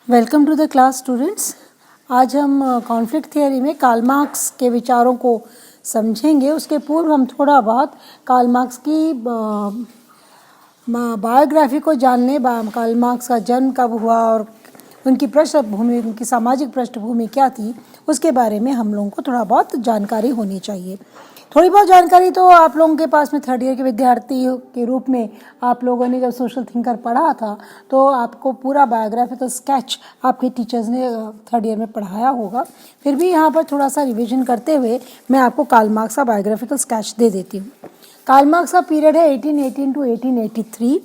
Welcome to the class students. आज हम conflict theory में कार्ल मार्क्स के विचारों को समझेंगे। उसके पूर्व हम थोड़ा बहुत कार्ल मार्क्स की बायोग्राफी को जानने, कार्ल मार्क्स का जन्म कब हुआ और उनकी पृष्ठभूमि, उनकी सामाजिक पृष्ठभूमि क्या थी, उसके बारे में हम लोगों को थोड़ा बहुत जानकारी होनी चाहिए। थोड़ी बहुत जानकारी तो आप लोगों के पास में थर्ड ईयर के विद्यार्थी के रूप में आप लोगों ने जब सोशल थिंकर पढ़ा था तो आपको पूरा बायोग्राफिकल स्केच आपके टीचर्स ने थर्ड ईयर में पढ़ाया होगा। फिर भी यहाँ पर थोड़ा सा रिवीजन करते हुए मैं आपको कार्ल मार्क्स का बायोग्राफिकल स्केच दे देती हूँ। कार्ल मार्क्स का पीरियड है 1818 टू 1883।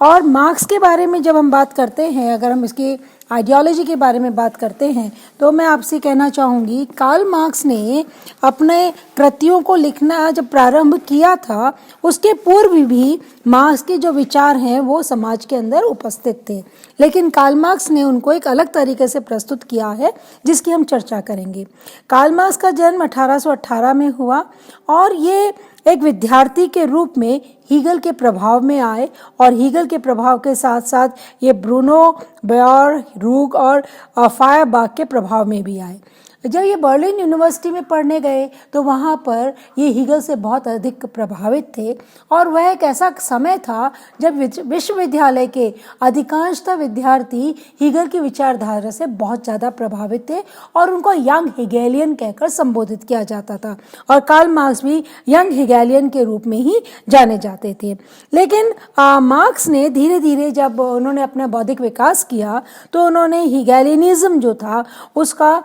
और मार्क्स के बारे में जब हम बात करते हैं, अगर हम इसकी आइडियोलॉजी के बारे में बात करते हैं तो मैं आपसे कहना चाहूँगी, कार्ल मार्क्स ने अपने कृतियों को लिखना जब प्रारंभ किया था उसके पूर्व भी मार्क्स के जो विचार हैं वो समाज के अंदर उपस्थित थे, लेकिन कार्ल मार्क्स ने उनको एक अलग तरीके से प्रस्तुत किया है जिसकी हम चर्चा करेंगे। कार्ल मार्क्स का जन्म 1818 में हुआ और ये एक विद्यार्थी के रूप में हीगल के प्रभाव में आए और हीगल के प्रभाव के साथ साथ ये ब्रूनो बेयर, रूग और फायरबाख के प्रभाव में भी आए। जब ये बर्लिन यूनिवर्सिटी में पढ़ने गए तो वहाँ पर ये हीगल से बहुत अधिक प्रभावित थे और वह एक ऐसा समय था जब विश्वविद्यालय के अधिकांशतः विद्यार्थी हीगल की विचारधारा से बहुत ज़्यादा प्रभावित थे और उनको यंग हेगेलियन कहकर संबोधित किया जाता था और कार्ल मार्क्स भी यंग हेगेलियन के रूप में ही जाने जाते थे। लेकिन मार्क्स ने धीरे धीरे जब उन्होंने अपना बौद्धिक विकास किया तो उन्होंने हेगेलियनिज्म जो था उसका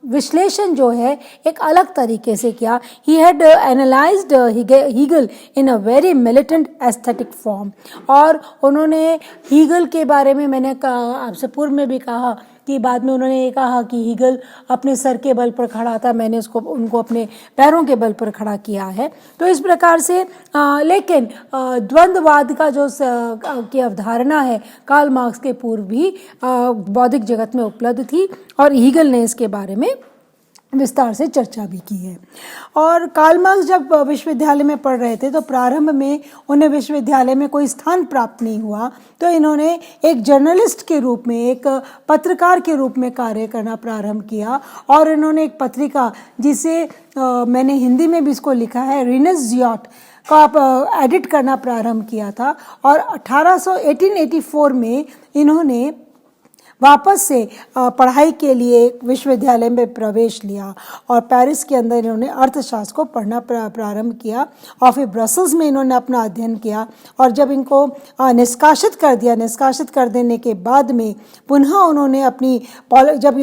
विश्लेषण जो है एक अलग तरीके से किया। He had analysed Hegel in a very militant aesthetic form और उन्होंने हीगल के बारे में, मैंने आपसे पूर्व में भी कहा कि बाद में उन्होंने ये कहा कि हीगल अपने सर के बल पर खड़ा था, मैंने उनको अपने पैरों के बल पर खड़ा किया है। तो इस प्रकार से लेकिन द्वंद्ववाद का जो की अवधारणा है कार्ल मार्क्स के पूर्व भी बौद्धिक जगत में उपलब्ध थी और हीगल ने इसके बारे में विस्तार से चर्चा भी की है। और कार्ल मार्क्स जब विश्वविद्यालय में पढ़ रहे थे तो प्रारंभ में उन्हें विश्वविद्यालय में कोई स्थान प्राप्त नहीं हुआ, तो इन्होंने एक जर्नलिस्ट के रूप में, एक पत्रकार के रूप में कार्य करना प्रारंभ किया और इन्होंने एक पत्रिका जिसे मैंने हिंदी में भी इसको लिखा है, रिनेज़ियोट को आप एडिट करना प्रारंभ किया था और 1884 में इन्होंने वापस से पढ़ाई के लिए विश्वविद्यालय में प्रवेश लिया और पेरिस के अंदर इन्होंने अर्थशास्त्र को पढ़ना प्रारंभ किया और फिर ब्रसल्स में इन्होंने अपना अध्ययन किया और जब इनको निष्कासित कर दिया, निष्कासित कर देने के बाद में पुनः उन्होंने अपनी जब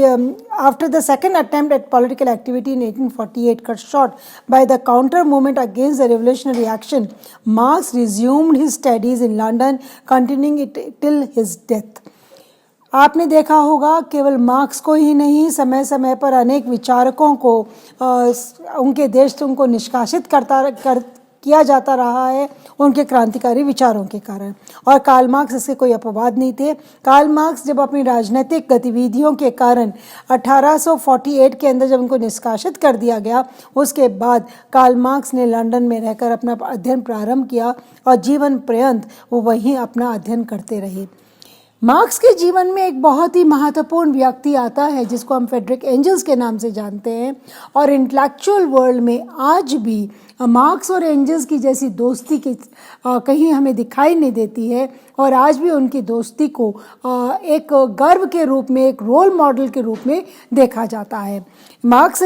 after the second attempt at political activity in 1848 cut short by the counter movement against the revolutionary action, marks resumed his studies in London, continuing it till his death. आपने देखा होगा केवल मार्क्स को ही नहीं, समय समय पर अनेक विचारकों को उनके देश से उनको निष्कासित किया जाता रहा है उनके क्रांतिकारी विचारों के कारण, और कार्ल मार्क्स इसके कोई अपवाद नहीं थे। कार्ल मार्क्स जब अपनी राजनीतिक गतिविधियों के कारण 1848 के अंदर जब उनको निष्कासित कर दिया गया, उसके बाद कार्ल मार्क्स ने लंदन में रहकर अपना अध्ययन प्रारंभ किया और जीवन पर्यंत वो वहीं अपना अध्ययन करते रहे। मार्क्स के जीवन में एक बहुत ही महत्वपूर्ण व्यक्ति आता है जिसको हम फ्रेडरिक एंजल्स के नाम से जानते हैं और इंटेलेक्चुअल वर्ल्ड में आज भी मार्क्स और एंजल्स की जैसी दोस्ती की कहीं हमें दिखाई नहीं देती है और आज भी उनकी दोस्ती को एक गर्व के रूप में, एक रोल मॉडल के रूप में देखा जाता है। मार्क्स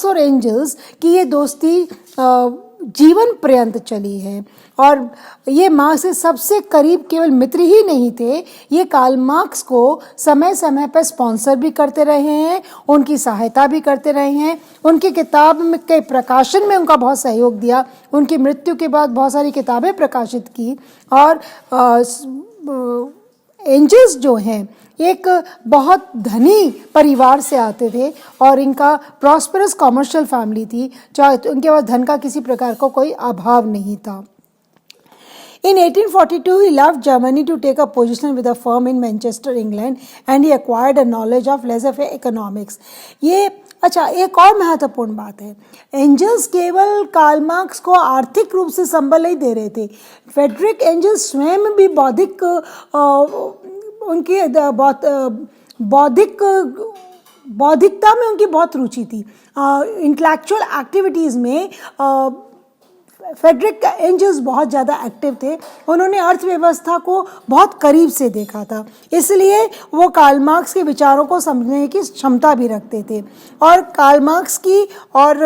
और एंजल्स की ये दोस्ती जीवन पर्यंत चली है और ये मार्क्स से सबसे करीब केवल मित्र ही नहीं थे, ये कार्ल मार्क्स को समय समय पर स्पॉन्सर भी करते रहे हैं, उनकी सहायता भी करते रहे हैं, उनकी किताब के प्रकाशन में उनका बहुत सहयोग दिया, उनकी मृत्यु के बाद बहुत सारी किताबें प्रकाशित की। और एंजल्स जो हैं एक बहुत धनी परिवार से आते थे और इनका प्रॉस्परस कॉमर्शियल फैमिली थी, चाहे उनके पास धन का किसी प्रकार का कोई अभाव नहीं था। In 1842, he left Germany to take a position with a firm in Manchester, England, and he acquired a knowledge of laissez-faire economics. ये अच्छा, एक और महत्वपूर्ण बात है, एंजल्स केवल कार्ल मार्क्स को आर्थिक रूप से संबल नहीं दे रहे थे, फ्रेडरिक एंजल्स स्वयं भी बौद्धिक उनकी बौद्धिकता में उनकी बहुत रुचि थी। इंटेलेक्चुअल एक्टिविटीज़ में फ्रेडरिक एंजल्स बहुत ज़्यादा एक्टिव थे। उन्होंने अर्थव्यवस्था को बहुत करीब से देखा था, इसलिए वो कार्ल मार्क्स के विचारों को समझने की क्षमता भी रखते थे। और कार्ल मार्क्स की और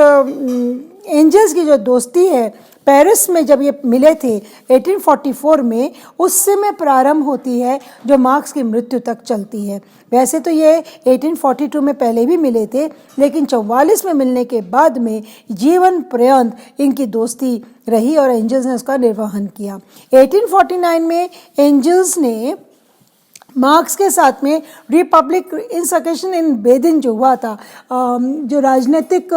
एंजल्स की जो दोस्ती है, पेरिस में जब ये मिले थे 1844 में, उससे में प्रारंभ होती है जो मार्क्स की मृत्यु तक चलती है। वैसे तो ये 1842 में पहले भी मिले थे, लेकिन 44 में मिलने के बाद में जीवन पर्यंत इनकी दोस्ती रही और एंजल्स ने उसका निर्वहन किया। 1849 में एंजल्स ने मार्क्स के साथ में रिपब्लिक इंसर्केशन इन बेदिन जो हुआ था, जो राजनीतिक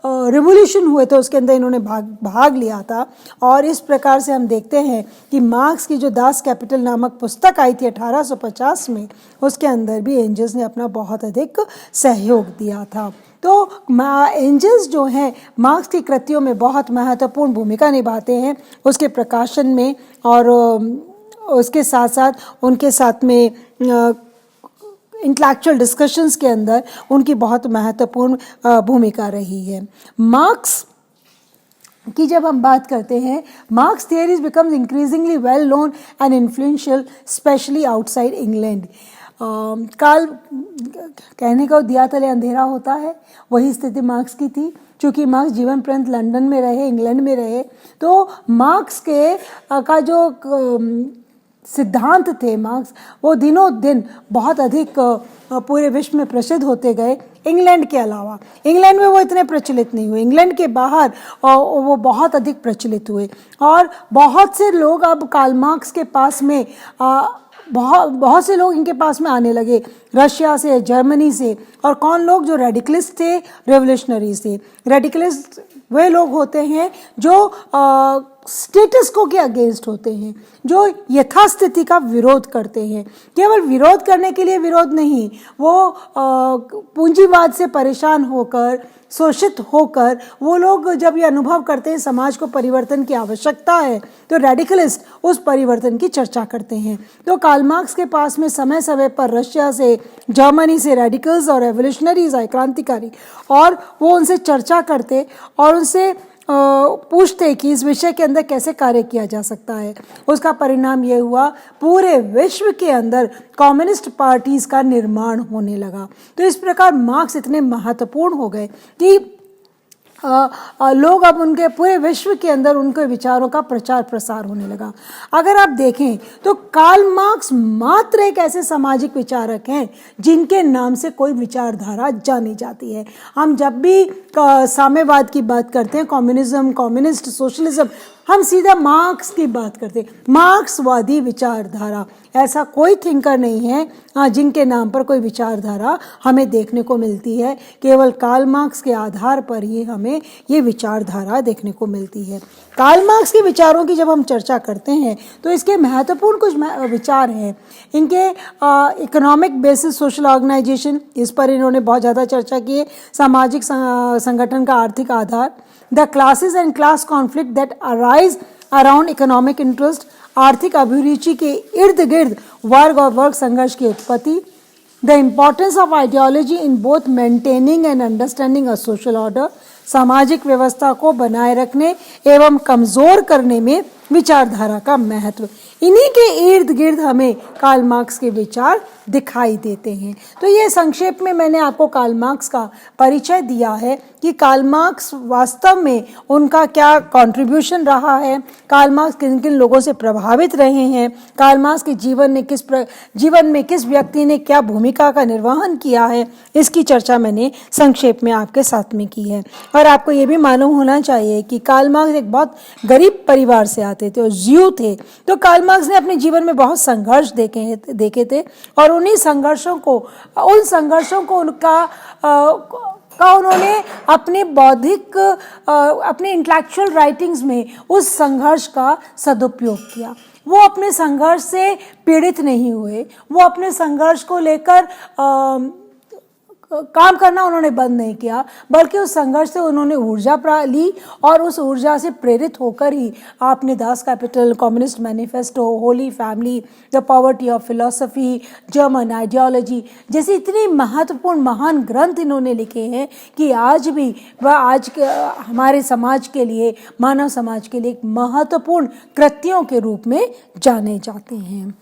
रिवोल्यूशन हुए थे, उसके अंदर इन्होंने भाग लिया था। और इस प्रकार से हम देखते हैं कि मार्क्स की जो दास कैपिटल नामक पुस्तक आई थी 1850 में, उसके अंदर भी एंजल्स ने अपना बहुत अधिक सहयोग दिया था। तो एंजल्स जो हैं मार्क्स की कृतियों में बहुत महत्वपूर्ण भूमिका निभाते हैं, उसके प्रकाशन में और उसके साथ साथ उनके साथ में इंटेलेक्चुअल डिस्कशंस के अंदर उनकी बहुत महत्वपूर्ण भूमिका रही है। मार्क्स की जब हम बात करते हैं, marks theories becomes increasingly well known and influential specially outside England. काल कहने को दिया तले अंधेरा होता है, वही स्थिति मार्क्स की थी। चूँकि मार्क्स जीवन पर्यंत लंदन में रहे, इंग्लैंड में रहे, तो मार्क्स के का जो सिद्धांत थे मार्क्स, वो दिनों दिन बहुत अधिक पूरे विश्व में प्रसिद्ध होते गए। इंग्लैंड के अलावा, इंग्लैंड में वो इतने प्रचलित नहीं हुए, इंग्लैंड के बाहर वो बहुत अधिक प्रचलित हुए। और बहुत से लोग अब कार्ल मार्क्स के पास में बहुत से लोग इनके पास में आने लगे, रशिया से, जर्मनी से। और कौन लोग? जो रेडिकलिस्ट थे, रेवोल्यूशनरीज थे। रेडिकलिस्ट वे लोग होते हैं जो स्टेटस को के अगेंस्ट होते हैं, जो यथास्थिति का विरोध करते हैं। केवल विरोध करने के लिए विरोध नहीं, वो पूंजीवाद से परेशान होकर, शोषित होकर, वो लोग जब ये अनुभव करते हैं समाज को परिवर्तन की आवश्यकता है, तो रेडिकलिस्ट उस परिवर्तन की चर्चा करते हैं। तो कार्ल मार्क्स के पास में समय समय पर रशिया से, जर्मनी से रेडिकल्स और रेवोल्यूशनरीज आए, क्रांतिकारी, और वो उनसे चर्चा करते और उनसे पूछते कि इस विषय के अंदर कैसे कार्य किया जा सकता है। उसका परिणाम ये हुआ, पूरे विश्व के अंदर कम्युनिस्ट पार्टीज का निर्माण होने लगा। तो इस प्रकार मार्क्स इतने महत्वपूर्ण हो गए कि लोग अब उनके पूरे विश्व के अंदर उनके विचारों का प्रचार प्रसार होने लगा। अगर आप देखें तो कार्ल मार्क्स मात्र एक ऐसे सामाजिक विचारक हैं जिनके नाम से कोई विचारधारा जानी जाती है। हम जब भी साम्यवाद की बात करते हैं, कम्युनिज्म, कम्युनिस्ट, सोशलिज्म, हम सीधा मार्क्स की बात करते हैं, मार्क्सवादी विचारधारा। ऐसा कोई थिंकर नहीं है जिनके नाम पर कोई विचारधारा हमें देखने को मिलती है। केवल कार्ल मार्क्स के आधार पर ही हमें ये विचारधारा देखने को मिलती है। कार्ल मार्क्स के विचारों की जब हम चर्चा करते हैं तो इसके महत्वपूर्ण कुछ विचार हैं। इनके इकोनॉमिक बेसिस सोशल ऑर्गेनाइजेशन, इस पर इन्होंने बहुत ज़्यादा चर्चा की है। सामाजिक संगठन का आर्थिक आधार, the classes and class conflict that arise around economic interest, आर्थिक अभिरुचि के इर्द गिर्द वर्ग और वर्ग संघर्ष की उत्पत्ति, the importance of ideology in both maintaining and understanding a social order, सामाजिक व्यवस्था को बनाए रखने एवं कमजोर करने में विचारधारा का महत्व। इन्हीं के इर्द गिर्द हमें कार्ल मार्क्स के विचार दिखाई देते हैं। तो ये संक्षेप में मैंने आपको कार्ल मार्क्स का परिचय दिया है कि कार्ल मार्क्स वास्तव में उनका क्या कंट्रीब्यूशन रहा है, कार्ल मार्क्स किन किन लोगों से प्रभावित रहे हैं, कार्ल मार्क्स के जीवन में किस व्यक्ति ने क्या भूमिका का निर्वहन किया है, इसकी चर्चा मैंने संक्षेप में आपके साथ में की है। और आपको ये भी मालूम होना चाहिए कि कार्ल मार्क्स एक बहुत गरीब परिवार से आते थे और ज्यू थे। तो कार्ल मार्क्स ने अपने जीवन में बहुत संघर्ष देखे थे और उन संघर्षों को उन्होंने अपने बौद्धिक, अपने इंटेलेक्चुअल राइटिंग्स में उस संघर्ष का सदुपयोग किया। वो अपने संघर्ष से पीड़ित नहीं हुए, वो अपने संघर्ष को लेकर काम करना उन्होंने बंद नहीं किया, बल्कि उस संघर्ष से उन्होंने ऊर्जा ली और उस ऊर्जा से प्रेरित होकर ही आपने Das Kapital, communist manifesto, Holi family, the poverty of philosophy, German ideology जैसे इतनी महत्वपूर्ण महान ग्रंथ इन्होंने लिखे हैं कि आज भी वह आज के हमारे समाज के लिए, मानव समाज के लिए एक महत्वपूर्ण कृतियों के रूप में जाने जाते हैं।